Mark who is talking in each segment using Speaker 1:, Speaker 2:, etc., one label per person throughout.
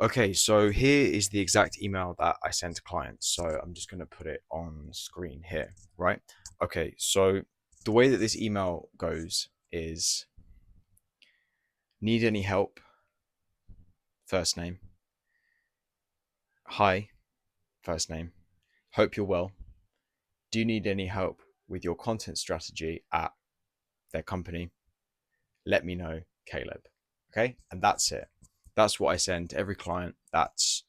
Speaker 1: Okay, so here is the exact email that I sent to clients. So I'm just going to put it on screen here, right? Okay, so the way that this email goes is need any help? First name. Hi, first name. Hope you're well. Do you need any help with your content strategy at their company? Let me know, Caleb. Okay, and that's it. That's what I send to every client. That's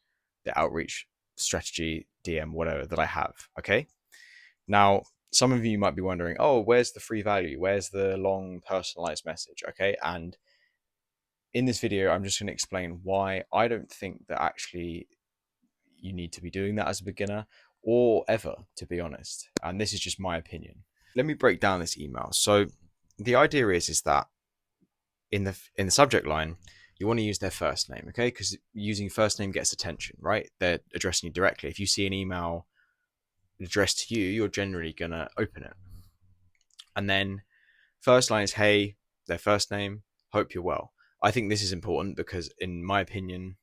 Speaker 1: the outreach strategy, DM, whatever that I have. Okay. Now, some of you might be wondering, oh, where's the free value? Where's the long personalized message? Okay. And in this video, I'm just going to explain why I don't think that actually you need to be doing that as a beginner or ever, to be honest. And this is just my opinion. Let me break down this email. So the idea is that in the subject line, you want to use their first name, okay? Because using first name gets attention, right? They're addressing you directly. If you see an email addressed to you, you're generally gonna open it. And then first line is hey, their first name, hope you're well. I think this is important because, in my opinion,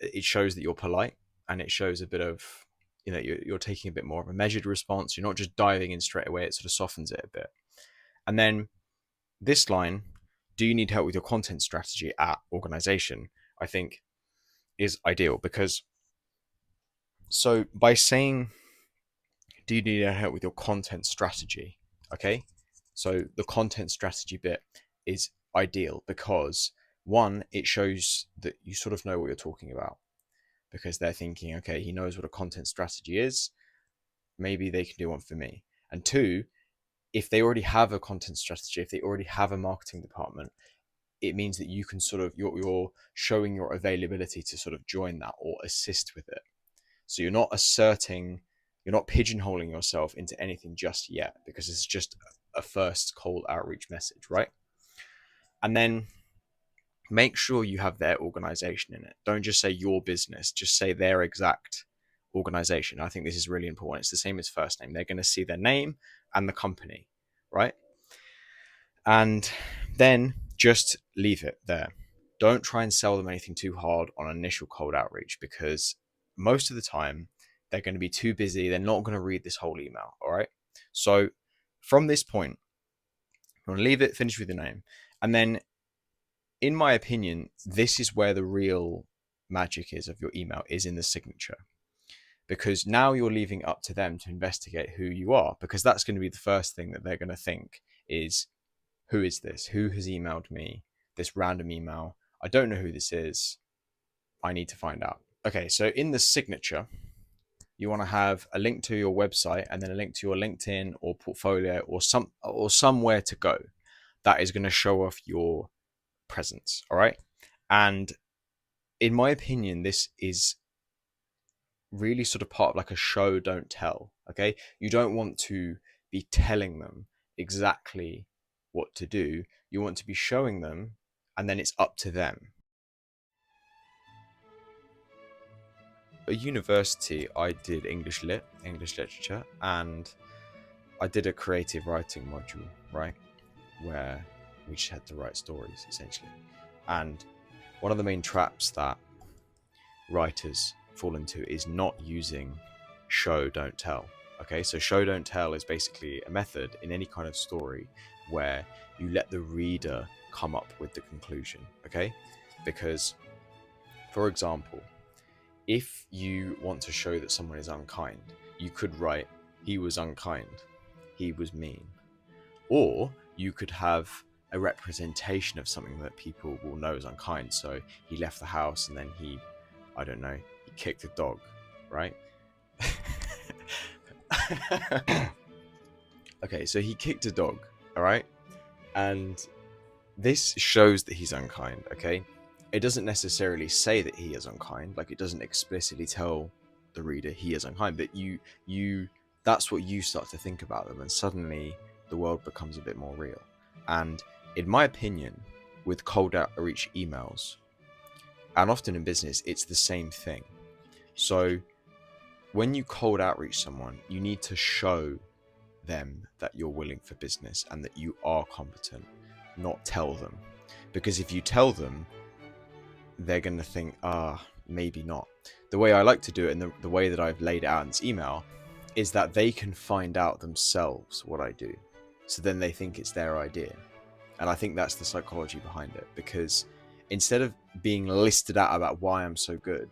Speaker 1: it shows that you're polite and it shows a bit of, you're taking a bit more of a measured response. You're not just diving in straight away. It sort of softens it a bit. And then this line, do you need help with your content strategy at organization? I think is ideal because so by saying, do you need help with your content strategy? Okay. So the content strategy bit is ideal because one, it shows that you sort of know what you're talking about because they're thinking, okay, he knows what a content strategy is. Maybe they can do one for me. And two, if they already have a content strategy, if they already have a marketing department, it means that you can sort of, you're showing your availability to sort of join that or assist with it. So you're not asserting, you're not pigeonholing yourself into anything just yet because it's just a first cold outreach message, right? And then make sure you have their organization in it. Don't just say your business, just say their exact organization. I think this is really important. It's the same as first name. They're going to see their name and the company, right? And then just leave it there. Don't try and sell them anything too hard on initial cold outreach because most of the time they're going to be too busy. They're not going to read this whole email. All right. So from this point, you want to leave it, finish with your name. And then, in my opinion, this is where the real magic is of your email is in the signature. Because now you're leaving up to them to investigate who you are, because that's going to be the first thing that they're going to think is, who is this? Who has emailed me this random email? I don't know who this is. I need to find out. Okay, so in the signature, you want to have a link to your website and then a link to your LinkedIn or portfolio or somewhere to go that is going to show off your presence. All right. And in my opinion, this is really sort of part of like a show, don't tell. Okay. You don't want to be telling them exactly what to do. You want to be showing them, and then it's up to them. At university, I did English Lit, English literature, and I did a creative writing module, right? Where we just had to write stories essentially. And one of the main traps that writers fall into is not using show, don't tell. Okay, so show, don't tell is basically a method in any kind of story where you let the reader come up with the conclusion. Okay, because for example, if you want to show that someone is unkind, you could write, he was unkind, he was mean. Or you could have a representation of something that people will know is unkind. So he left the house and then I don't know, he kicked a dog, right? Okay, so he kicked a dog, all right? And this shows that he's unkind, okay? It doesn't necessarily say that he is unkind, like it doesn't explicitly tell the reader he is unkind, but you that's what you start to think about them, and suddenly the world becomes a bit more real. And in my opinion, with cold outreach emails, and often in business, it's the same thing. So when you cold outreach someone, you need to show them that you're willing for business and that you are competent, not tell them. Because if you tell them, they're going to think, maybe not. The way I like to do it, and the way that I've laid it out in this email, is that they can find out themselves what I do. So then they think it's their idea. And I think that's the psychology behind it, because instead of being listed out about why I'm so good,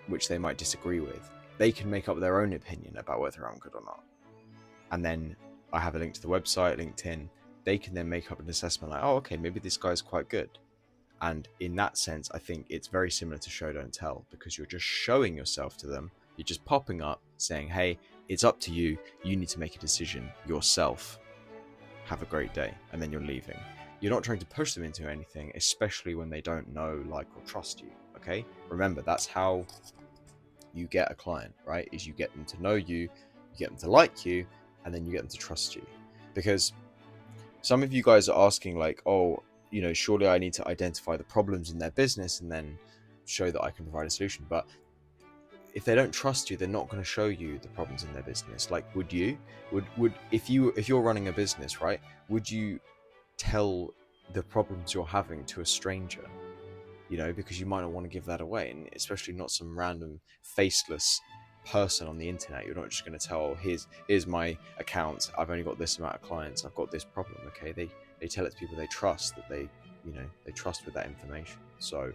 Speaker 1: which they might disagree with, they can make up their own opinion about whether I'm good or not. And then I have a link to the website, LinkedIn. They can then make up an assessment like, oh, okay, maybe this guy's quite good. And in that sense, I think it's very similar to show, don't tell, because you're just showing yourself to them. You're just popping up saying, hey, it's up to you. You need to make a decision yourself. Have a great day. And then you're leaving. You're not trying to push them into anything, especially when they don't know, like, or trust you. Okay? Remember, that's how you get a client, right? Is you get them to know you get them to like you, and then you get them to trust you. Because some of you guys are asking, like, oh, you know, surely I need to identify the problems in their business and then show that I can provide a solution. But if they don't trust you, they're not going to show you the problems in their business. Like, would you? Would if you're running a business, right? Would you tell the problems you're having to a stranger? You know, because you might not want to give that away, and especially not some random faceless person on the internet. You're not just going to tell, oh, here's my account, I've only got this amount of clients, I've got this problem. Okay, they tell it to people they trust, that they trust with that information. So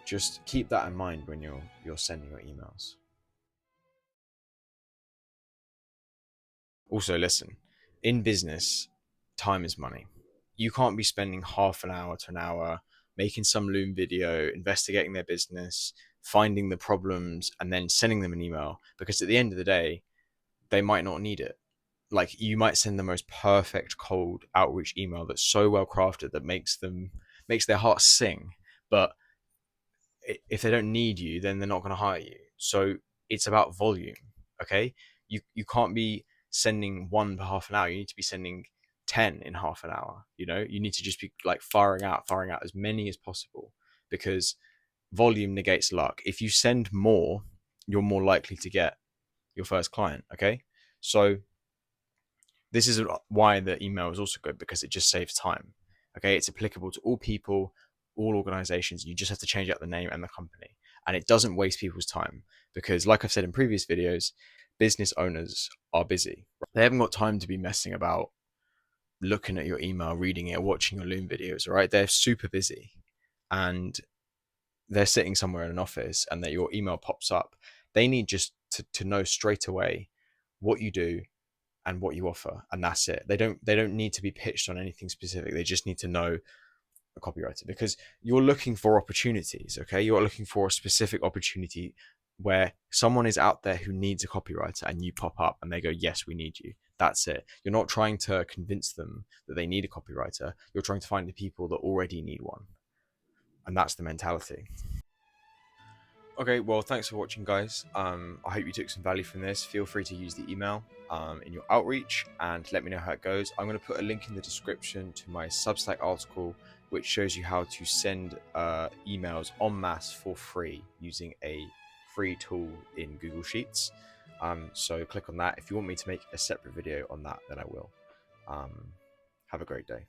Speaker 1: just keep that in mind when you're sending your emails. Also, listen, in business, time is money. You can't be spending half an hour to an hour making some Loom video, investigating their business, finding the problems, and then sending them an email, because at the end of the day, they might not need it. Like, you might send the most perfect cold outreach email that's so well crafted that makes their hearts sing, but if they don't need you, then they're not going to hire you. So it's about volume. Okay, you can't be sending one per half an hour. You need to be sending 10 in half an hour. You know, you need to just be like firing out as many as possible, because volume negates luck. If you send more, you're more likely to get your first client. Okay, so this is why the email is also good, because it just saves time. Okay, it's applicable to all people, all organizations. You just have to change out the name and the company, and it doesn't waste people's time, because, like I've said in previous videos, business owners are busy. They haven't got time to be messing about looking at your email, reading it, watching your Loom videos. All right, they're super busy, and they're sitting somewhere in an office, and that your email pops up. They need just to know straight away what you do and what you offer, and that's it. They don't need to be pitched on anything specific. They just need to know a copywriter, because you're looking for opportunities. Okay, you're looking for a specific opportunity where someone is out there who needs a copywriter, and you pop up and they go, yes, we need you. That's it. You're not trying to convince them that they need a copywriter. You're trying to find the people that already need one, and that's the mentality. Okay, well, thanks for watching, guys. I hope you took some value from this. Feel free to use the email in your outreach and let me know how it goes. I'm going to put a link in the description to my Substack article, which shows you how to send emails en masse for free using a free tool in Google Sheets. So click on that. If you want me to make a separate video on that, then I will. Have a great day.